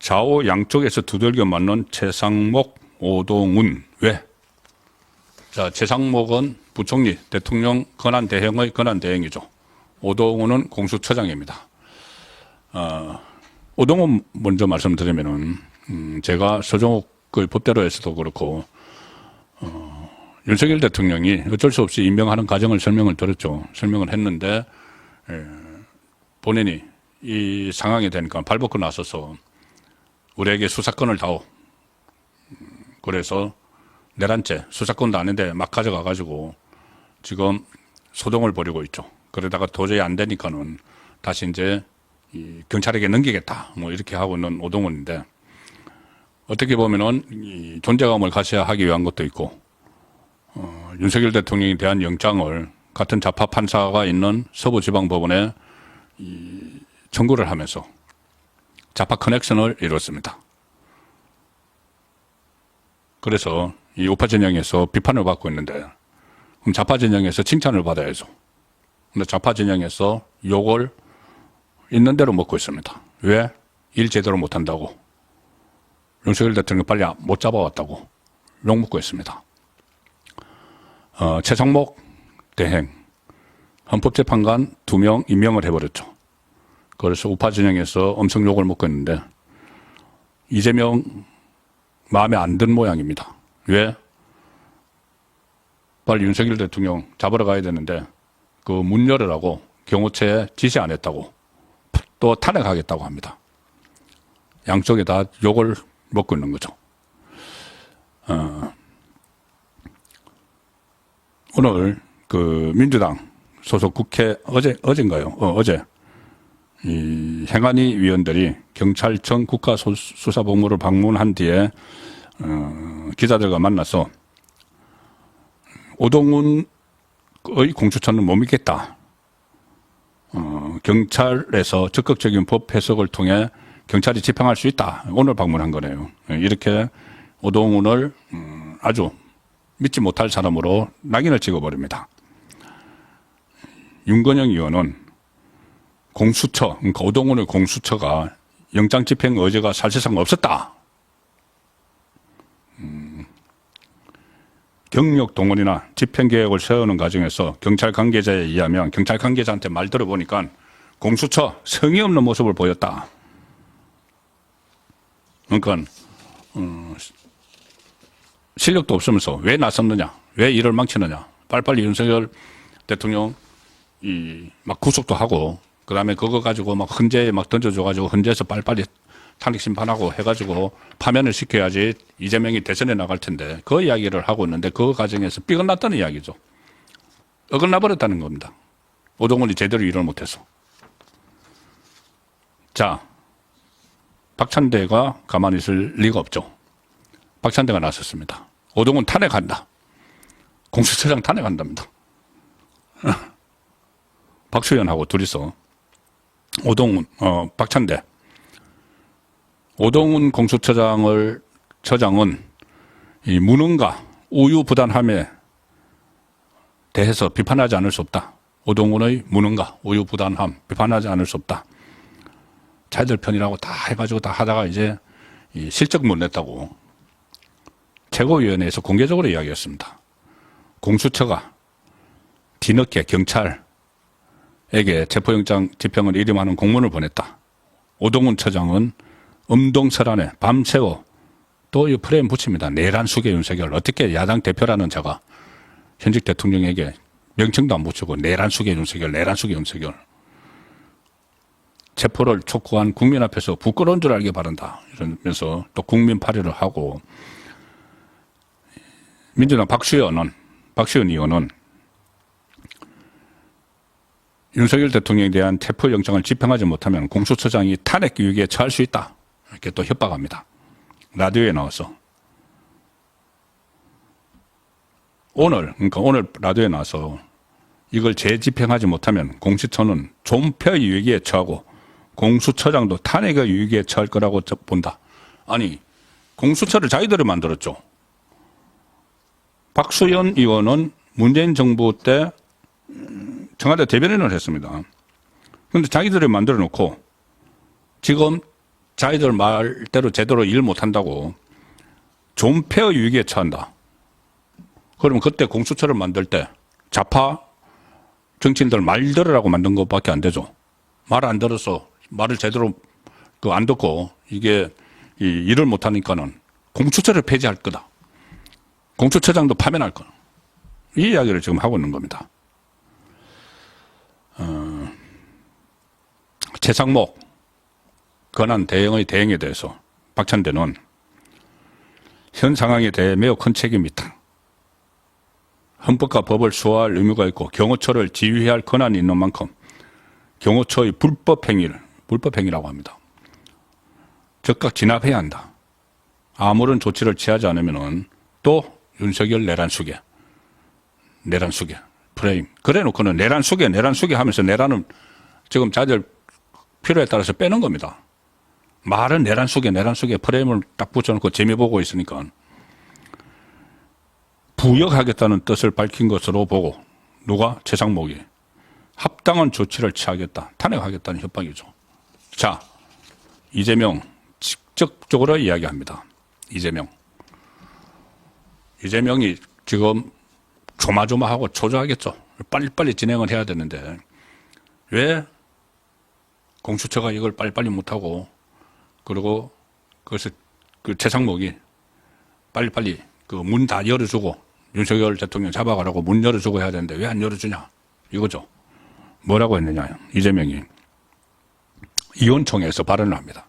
좌우 양쪽에서 두들겨 맞는 최상목, 오동훈. 왜? 자, 최상목은 부총리, 대통령 권한대행의 권한대행이죠. 오동훈은 공수처장입니다. 오동훈 먼저 말씀드리면은, 제가 서정욱의 법대로에서도 그렇고, 윤석열 대통령이 어쩔 수 없이 임명하는 과정을 설명을 들었죠. 설명을 했는데, 본인이 이 상황이 되니까 발벗고 나서서 우리에게 수사권을 다오. 그래서 내란죄, 수사권도 아닌데 막 가져가가지고 지금 소동을 벌이고 있죠. 그러다가 도저히 안 되니까는 다시 이제 이 경찰에게 넘기겠다. 뭐 이렇게 하고 있는 오동훈인데 어떻게 보면은 이 존재감을 가셔야 하기 위한 것도 있고, 윤석열 대통령에 대한 영장을 같은 좌파 판사가 있는 서부지방법원에 청구를 하면서 좌파 커넥션을 이뤘습니다. 그래서 이 우파 진영에서 비판을 받고 있는데, 그럼 좌파 진영에서 칭찬을 받아야죠. 근데 좌파 진영에서 욕을 있는 대로 먹고 있습니다. 왜? 일 제대로 못한다고. 윤석열 대통령 빨리 못 잡아왔다고 욕 먹고 있습니다. 최상목 대행, 헌법재판관 2명 임명을 해버렸죠. 그래서 우파 진영에서 엄청 욕을 먹고 있는데, 이재명 마음에 안 든 모양입니다. 왜? 빨리 윤석열 대통령 잡으러 가야 되는데 그 문 열으라고 경호처에 지시 안 했다고 또 탄핵하겠다고 합니다. 양쪽에 다 욕을 먹고 있는 거죠. 오늘 그 민주당 소속 국회 어젠가요? 어제 이 행안위 위원들이 경찰청 국가수사본부를 방문한 뒤에 기자들과 만나서 오동훈의 공수처는 못 믿겠다. 경찰에서 적극적인 법 해석을 통해 경찰이 집행할 수 있다. 오늘 방문한 거네요. 이렇게 오동훈을 아주 믿지 못할 사람으로 낙인을 찍어버립니다. 윤건영 의원은 공수처, 그러니까 오동훈의 공수처가 영장 집행 의제가 사실상 없었다. 경력 동원이나 집행 계획을 세우는 과정에서 경찰 관계자에 의하면 경찰 관계자한테 말 들어보니까 공수처 성의 없는 모습을 보였다. 그러니까 실력도 없으면서 왜 나섰느냐, 왜 일을 망치느냐. 빨리빨리 윤석열 대통령 막 구속도 하고, 그 다음에 그거 가지고 막 헌재에 막 던져줘가지고 헌재에서 빨리빨리 탄핵 심판하고 해가지고 파면을 시켜야지 이재명이 대선에 나갈 텐데, 그 이야기를 하고 있는데 그 과정에서 삐걱났다는 이야기죠. 어긋나버렸다는 겁니다. 오동훈이 제대로 일을 못해서. 자, 박찬대가 가만히 있을 리가 없죠. 박찬대가 나섰습니다. 오동훈 탄핵한다. 공수처장 탄핵한답니다. 박수현하고 둘이서 오동훈, 박찬대. 오동훈 공수처장은 이 무능과 우유부단함에 대해서 비판하지 않을 수 없다. 오동훈의 무능과 우유부단함 비판하지 않을 수 없다. 자기들 편이라고 다 해가지고 다 하다가 이제 실적 못 냈다고 최고위원회에서 공개적으로 이야기했습니다. 공수처가 뒤늦게 경찰에게 체포영장 집행을 일임하는 공문을 보냈다. 오동훈 처장은 엄동설안에 밤새워 또 이 프레임 붙입니다. 내란수계 윤석열. 어떻게 야당 대표라는 자가 현직 대통령에게 명칭도 안 붙이고 내란수계 윤석열, 내란수계 윤석열. 체포를 촉구한 국민 앞에서 부끄러운 줄 알게 바란다. 이러면서 또 국민 파리를 하고, 민주당 박수현 의원은 윤석열 대통령에 대한 체포영장을 집행하지 못하면 공수처장이 탄핵 유기에 처할 수 있다. 이렇게 또 협박합니다. 라디오에 나와서. 오늘 라디오에 나와서 이걸 재집행하지 못하면 공수처는 존폐 유기에 처하고 공수처장도 탄핵의 유기에 처할 거라고 본다. 아니, 공수처를 자기들이 만들었죠. 박수현 의원은 문재인 정부 때 청와대 대변인을 했습니다. 그런데 자기들이 만들어 놓고 지금 자기들 말대로 제대로 일 못한다고 존폐의 위기에 처한다. 그러면 그때 공수처를 만들 때 좌파 정치인들 말 들으라고 만든 것밖에 안 되죠. 말 안 들어서 말을 제대로 안 듣고 이게 일을 못하니까는 공수처를 폐지할 거다. 공수처장도 파면할 거다. 이 이야기를 지금 하고 있는 겁니다. 최상목 권한 대행의 대행에 대해서 박찬대는 현 상황에 대해 매우 큰 책임이 있다. 헌법과 법을 수호할 의무가 있고 경호처를 지휘할 권한이 있는 만큼 경호처의 불법행위라고 합니다. 즉각 진압해야 한다. 아무런 조치를 취하지 않으면은 또 윤석열 내란수계 프레임. 그래 놓고는 내란수계 하면서 내란은 지금 자들 필요에 따라서 빼는 겁니다. 말은 내란수계 프레임을 딱 붙여놓고 재미 보고 있으니까 부역하겠다는 뜻을 밝힌 것으로 보고 누가? 최상목이 합당한 조치를 취하겠다. 탄핵하겠다는 협박이죠. 자, 이재명 직접적으로 이야기합니다. 이재명이 지금 조마조마하고 초조하겠죠. 빨리빨리 진행을 해야 되는데 왜 공수처가 이걸 빨리빨리 못하고 그리고 그것을 최상목이 빨리빨리 문 다 열어주고 윤석열 대통령 잡아가라고 문 열어주고 해야 되는데 왜 안 열어주냐 이거죠. 뭐라고 했느냐. 이재명이 의원총회에서 발언을 합니다.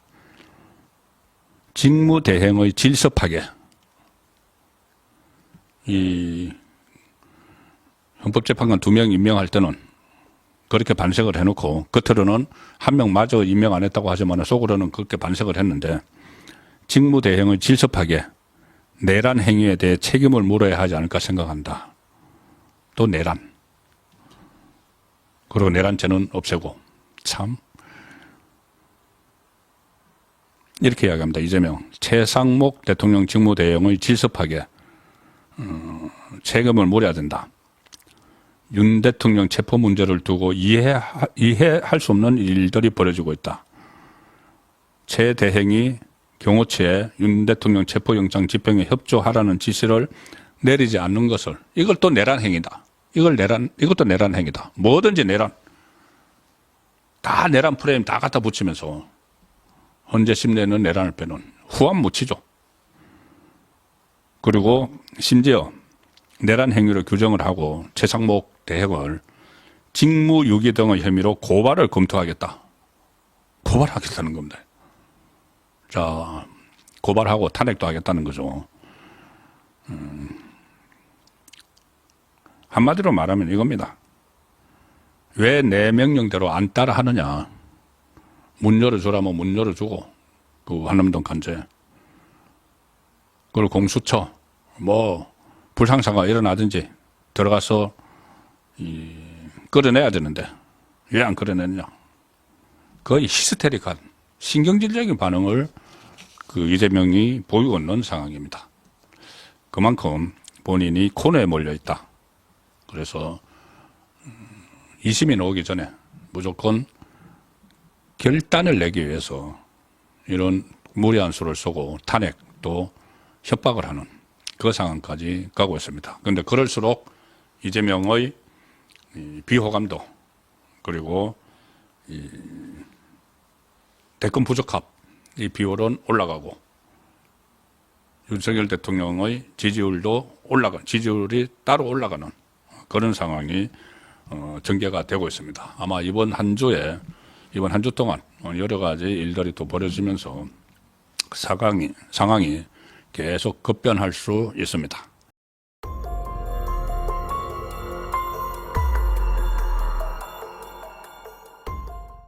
직무대행의 질서 파괴. 이 헌법재판관 2명 임명할 때는 그렇게 반색을 해놓고 겉으로는 한 명마저 임명 안 했다고 하지만 속으로는 그렇게 반색을 했는데 직무대행의 질서 파괴, 내란 행위에 대해 책임을 물어야 하지 않을까 생각한다. 또 내란. 그리고 내란죄는 없애고 참 이렇게 이야기합니다. 이재명. 최상목 대통령 직무대행의 질서 파괴, 책임을 물어야 된다. 윤 대통령 체포 문제를 두고 이해할 수 없는 일들이 벌어지고 있다. 최 대행이 경호처에 윤 대통령 체포영장 집행에 협조하라는 지시를 내리지 않는 것을 이걸 또 내란 행위다. 이것도 내란 행위다. 뭐든지 내란. 다 내란 프레임 다 갖다 붙이면서 헌재 심내는 내란을 빼는 후한 무치죠. 그리고 심지어 내란 행위를 규정을 하고 최상목 대행을 직무유기 등의 혐의로 고발을 검토하겠다. 고발하겠다는 겁니다. 자, 고발하고 탄핵도 하겠다는 거죠. 한마디로 말하면 이겁니다. 왜 내 명령대로 안 따라 하느냐. 문 열어주라면 문 열어주고, 한남동 간제. 그리고 공수처, 불상사가 일어나든지 들어가서 끌어내야 되는데, 왜 안 끌어내느냐. 거의 히스테릭한, 신경질적인 반응을 이재명이 보이고 있는 상황입니다. 그만큼 본인이 코너에 몰려 있다. 그래서 2심이 나오기 전에 무조건 결단을 내기 위해서 이런 무리한 수를 쏘고 탄핵 또 협박을 하는 그 상황까지 가고 있습니다. 그런데 그럴수록 이재명의 비호감도 그리고 대권 부적합 이 비율은 올라가고 윤석열 대통령의 지지율이 따로 올라가는 그런 상황이 전개가 되고 있습니다. 아마 이번 한 주 동안 여러 가지 일들이 또 벌어지면서 상황이 계속 급변할 수 있습니다.